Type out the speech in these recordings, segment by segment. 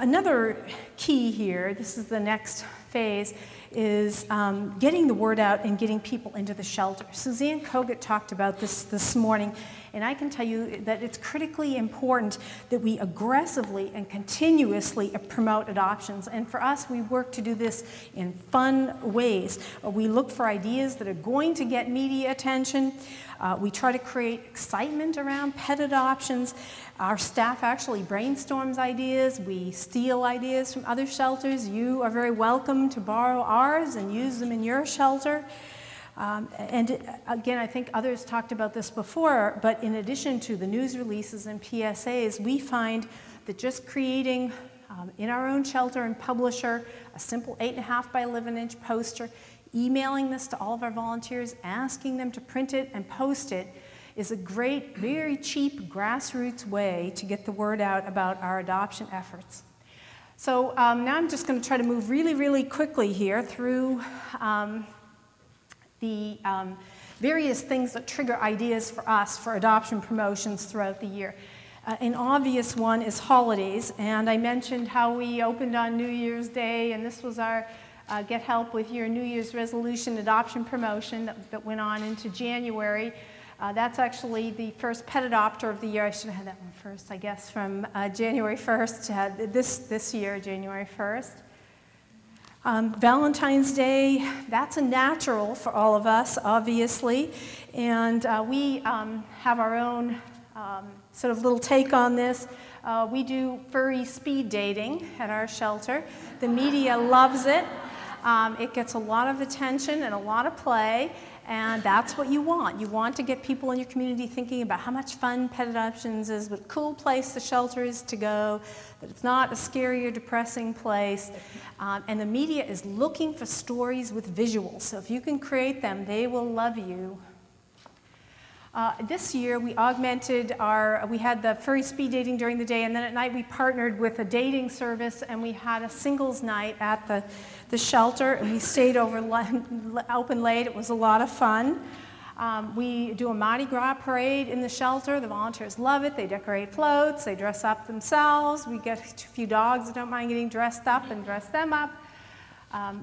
Another key here, this is the next phase, is getting the word out and getting people into the shelter. Suzanne Kogut talked about this morning, and I can tell you that it's critically important that we aggressively and continuously promote adoptions. And for us, we work to do this in fun ways. We look for ideas that are going to get media attention. We try to create excitement around pet adoptions. Our staff actually brainstorms ideas. We steal ideas from other shelters. You are very welcome to borrow ours and use them in your shelter. And again, I think others talked about this before, but in addition to the news releases and PSAs, we find that just creating in our own shelter and publisher a simple 8.5 by 11-inch poster, emailing this to all of our volunteers, asking them to print it and post it, is a great, very cheap grassroots way to get the word out about our adoption efforts. So now I'm just going to try to move really, really quickly here through the various things that trigger ideas for us for adoption promotions throughout the year. An obvious one is holidays, and I mentioned how we opened on New Year's Day, and this was our Get Help with Your New Year's Resolution adoption promotion that went on into January. That's actually the first pet adopter of the year. I should have had that one first, I guess, from January 1st to this year, January 1st. Valentine's Day, that's a natural for all of us, obviously. And we have our own sort of little take on this. We do furry speed dating at our shelter. The media loves it. It gets a lot of attention and a lot of play. And that's what you want. You want to get people in your community thinking about how much fun pet adoptions is, what a cool place the shelter is to go, that it's not a scary or depressing place. And the media is looking for stories with visuals. So if you can create them, they will love you. This year, we augmented we had the furry speed dating during the day, and then at night we partnered with a dating service, and we had a singles night at the shelter, and we stayed open late. It was a lot of fun. We do a Mardi Gras parade in the shelter. The volunteers love it. They decorate floats. They dress up themselves. We get a few dogs that don't mind getting dressed up and dress them up.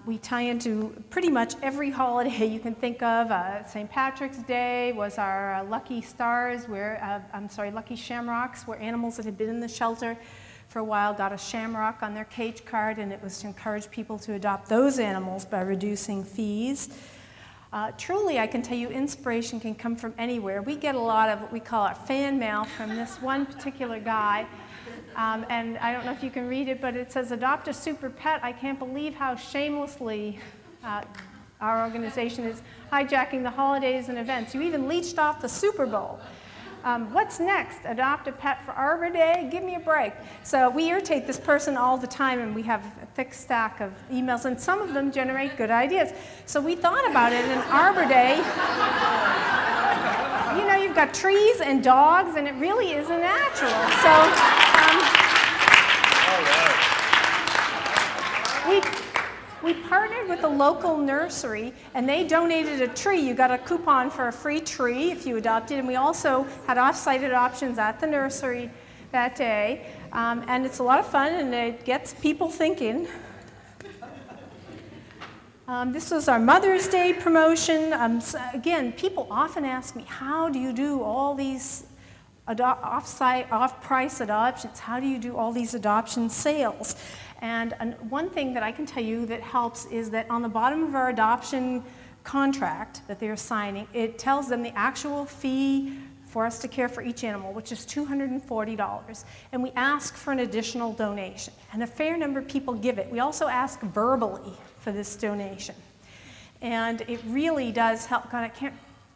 We tie into pretty much every holiday you can think of. St. Patrick's Day was our lucky stars, lucky shamrocks, where animals that had been in the shelter for a while got a shamrock on their cage card, and it was to encourage people to adopt those animals by reducing fees. Truly, I can tell you, inspiration can come from anywhere. We get a lot of what we call our fan mail from this one particular guy. And I don't know if you can read it, but it says, "Adopt a super pet. I can't believe how shamelessly our organization is hijacking the holidays and events. You even leached off the Super Bowl. What's next? Adopt a pet for Arbor Day? Give me a break." So we irritate this person all the time, and we have a thick stack of emails, and some of them generate good ideas. So we thought about it, and Arbor Day, you know, you've got trees and dogs, and it really isn't natural. So we partnered with a local nursery, and they donated a tree. You got a coupon for a free tree if you adopted, and we also had off-site adoptions at the nursery that day. And it's a lot of fun, and it gets people thinking. This was our Mother's Day promotion. So again, people often ask me, how do you do all these off-site, off-price adoptions? How do you do all these adoption sales? And one thing that I can tell you that helps is that on the bottom of our adoption contract that they're signing, it tells them the actual fee for us to care for each animal, which is $240. And we ask for an additional donation. And a fair number of people give it. We also ask verbally for this donation. And it really does help. God,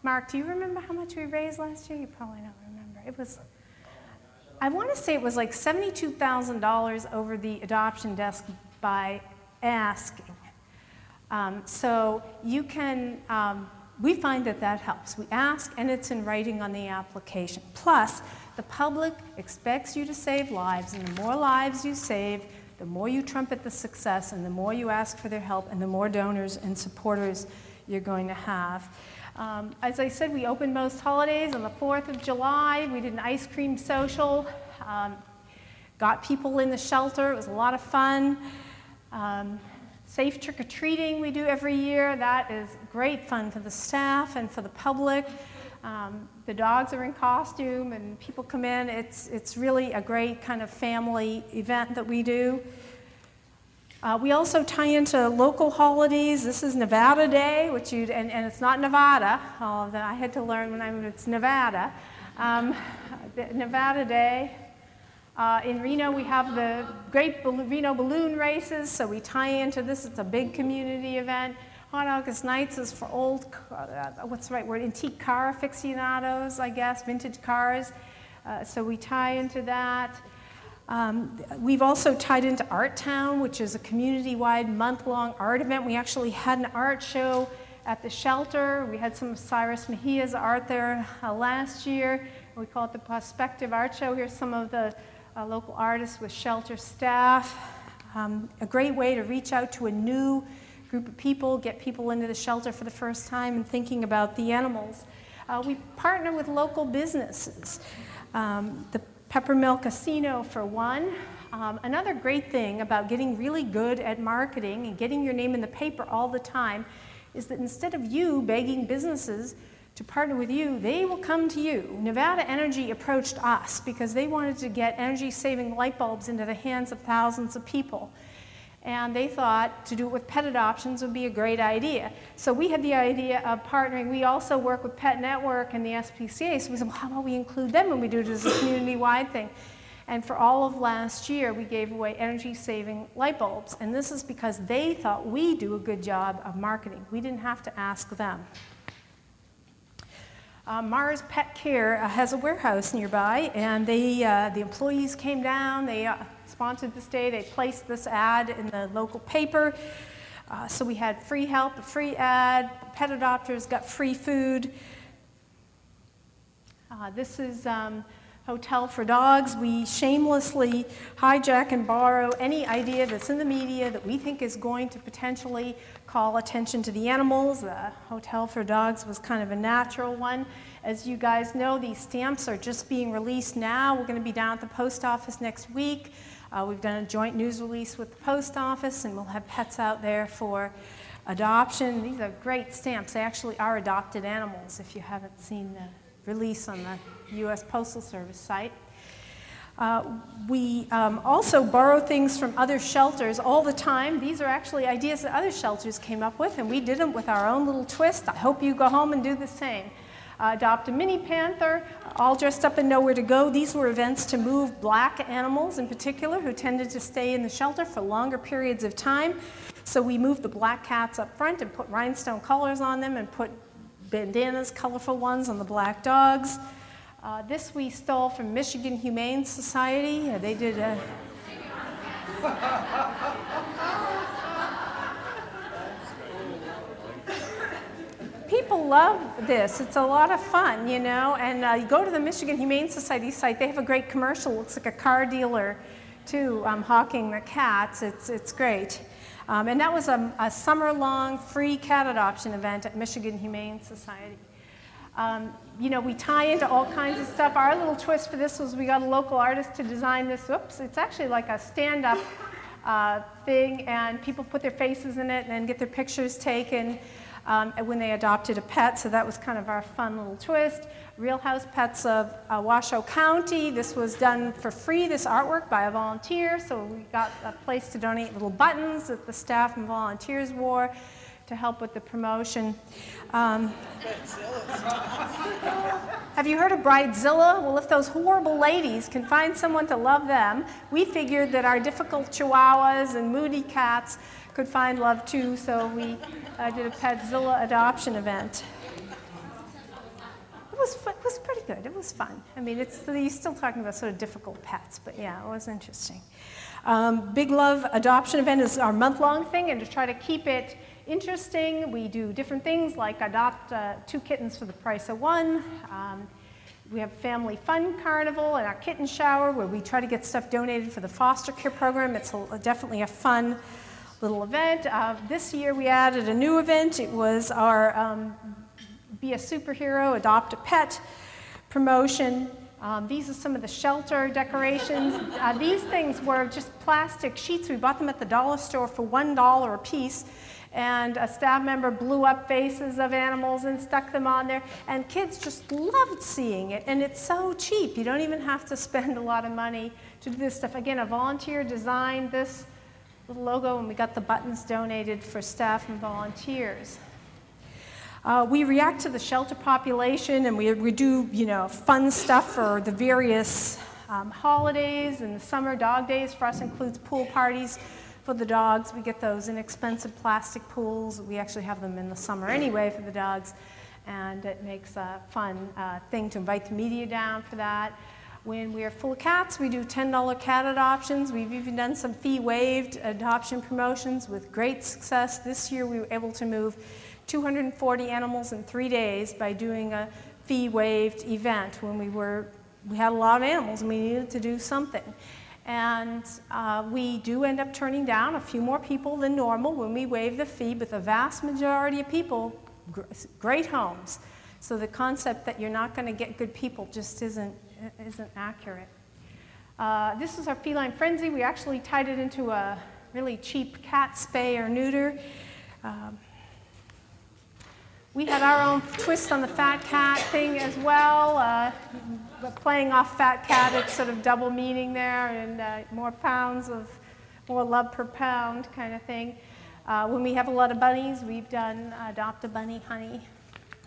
Mark, do you remember how much we raised last year? You probably don't remember. It was, I want to say it was like $72,000 over the adoption desk by asking. So you can, we find that that helps. We ask, and it's in writing on the application. Plus, the public expects you to save lives, and the more lives you save, the more you trumpet the success, and the more you ask for their help, and the more donors and supporters you're going to have. As I said, we opened most holidays on the 4th of July. We did an ice cream social. got people in the shelter. It was a lot of fun. Safe trick-or-treating we do every year. That is great fun for the staff and for the public. The dogs are in costume and people come in. It's really a great kind of family event that we do. We also tie into local holidays. This is Nevada Day, and it's not Nevada. I had to learn when it's Nevada. Nevada Day. In Reno, we have the great Reno balloon races, so we tie into this. It's a big community event. Hot August Nights is for old, what's the right word, antique car aficionados, I guess, vintage cars. So we tie into that. We've also tied into Art Town, which is a community-wide month-long art event. We actually had an art show at the shelter. We had some of Cyrus Mejia's art there last year. We call it the Prospective Art Show. Here's some of the local artists with shelter staff. A great way to reach out to a new group of people, get people into the shelter for the first time and thinking about the animals. We partner with local businesses. The Peppermill Casino, for one. Another great thing about getting really good at marketing and getting your name in the paper all the time is that instead of you begging businesses to partner with you, they will come to you. Nevada Energy approached us because they wanted to get energy-saving light bulbs into the hands of thousands of people. And they thought to do it with pet adoptions would be a great idea. So we had the idea of partnering. We also work with Pet Network and the SPCA, so we said, well, how about we include them when we do it as a community-wide thing? And for all of last year, we gave away energy-saving light bulbs. And this is because they thought we do a good job of marketing. We didn't have to ask them. Mars Pet Care has a warehouse nearby, and the employees came down. They sponsored this day. They placed this ad in the local paper. So we had free help, a free ad. Pet adopters got free food. This is Hotel for Dogs. We shamelessly hijack and borrow any idea that's in the media that we think is going to potentially call attention to the animals. The Hotel for Dogs was kind of a natural one. As you guys know, these stamps are just being released now. We're going to be down at the post office next week. We've done a joint news release with the post office, and we'll have pets out there for adoption. These are great stamps. They actually are adopted animals, if you haven't seen the release on the U.S. Postal Service site. We also borrow things from other shelters all the time. These are actually ideas that other shelters came up with, and we did them with our own little twist. I hope you go home and do the same. Adopt a mini panther, all dressed up and nowhere to go. These were events to move black animals in particular who tended to stay in the shelter for longer periods of time. So we moved the black cats up front and put rhinestone collars on them and put bandanas, colorful ones, on the black dogs. This we stole from Michigan Humane Society. They did a... People love this. It's a lot of fun, you know, and you go to the Michigan Humane Society site, they have a great commercial. It looks like a car dealer, too, hawking the cats. It's great. And that was a summer-long free cat adoption event at Michigan Humane Society. You know, we tie into all kinds of stuff. Our little twist for this was we got a local artist to design this. Whoops, it's actually like a stand-up thing, and people put their faces in it and then get their pictures taken when they adopted a pet, so that was kind of our fun little twist. Real House Pets of Washoe County. This was done for free, this artwork, by a volunteer, so we got a place to donate little buttons that the staff and volunteers wore to help with the promotion. Have you heard of Bridezilla? Well, if those horrible ladies can find someone to love them, we figured that our difficult chihuahuas and moody cats could find love too, so we did a Petzilla adoption event. It was pretty good. It was fun. I mean, you're still talking about sort of difficult pets, but yeah, it was interesting. Big Love adoption event is our month-long thing, and to try to keep it interesting, we do different things like adopt 2 kittens for the price of 1. We have Family Fun Carnival and our kitten shower where we try to get stuff donated for the foster care program. It's definitely a fun little event. This year we added a new event. It was our Be a Superhero, Adopt a Pet promotion. These are some of the shelter decorations. These things were just plastic sheets. We bought them at the dollar store for $1 a piece. And a staff member blew up faces of animals and stuck them on there. And kids just loved seeing it. And it's so cheap. You don't even have to spend a lot of money to do this stuff. Again, a volunteer designed this little logo, and we got the buttons donated for staff and volunteers. We react to the shelter population, and we do, fun stuff for the various holidays, and the summer dog days for us includes pool parties for the dogs. We get those inexpensive plastic pools. We actually have them in the summer anyway for the dogs, and it makes a fun thing to invite the media down for that. When we are full of cats, we do $10 cat adoptions. We've even done some fee-waived adoption promotions with great success. This year we were able to move 240 animals in 3 days by doing a fee-waived event when we had a lot of animals and we needed to do something. And we do end up turning down a few more people than normal when we waive the fee, but the vast majority of people, great homes. So the concept that you're not going to get good people just isn't accurate. This is our feline frenzy. We actually tied it into a really cheap cat spay or neuter. We had our own twist on the fat cat thing as well. But playing off fat cat, it's sort of double meaning there, and more love per pound kind of thing. When we have a lot of bunnies, we've done Adopt a Bunny Honey.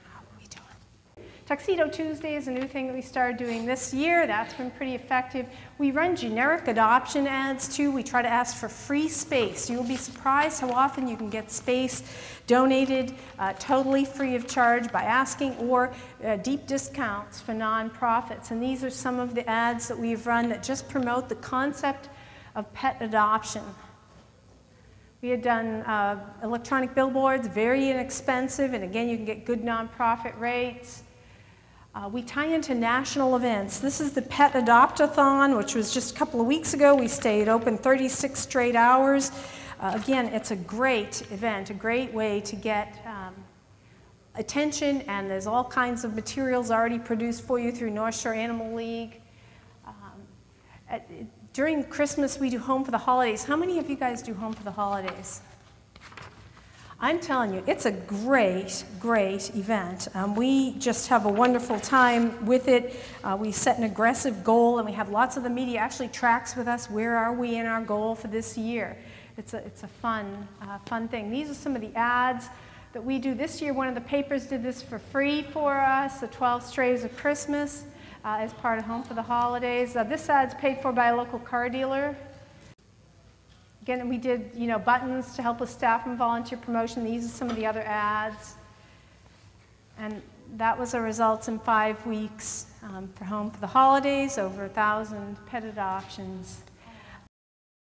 How are we doing? Tuxedo Tuesday is a new thing that we started doing this year. That's been pretty effective. We run generic adoption ads too. We try to ask for free space. You'll be surprised how often you can get space donated totally free of charge by asking, or deep discounts for nonprofits. And these are some of the ads that we've run that just promote the concept of pet adoption. We had done electronic billboards, very inexpensive, and again, you can get good nonprofit rates. We tie into national events. This is the Pet Adopt-a-thon, which was just a couple of weeks ago. We stayed open 36 straight hours. Again, it's a great event, a great way to get attention, and there's all kinds of materials already produced for you through North Shore Animal League. During Christmas, we do Home for the Holidays. How many of you guys do Home for the Holidays? I'm telling you, it's a great, great event. We just have a wonderful time with it. We set an aggressive goal, and we have lots of the media actually tracks with us. Where are we in our goal for this year? It's a fun thing. These are some of the ads that we do this year. One of the papers did this for free for us, the 12 Strays of Christmas, as part of Home for the Holidays. This ad's paid for by a local car dealer. Again, we did, buttons to help with staff and volunteer promotion. These are some of the other ads. And that was the results in 5 weeks for Home for the Holidays, over 1,000 pet adoptions.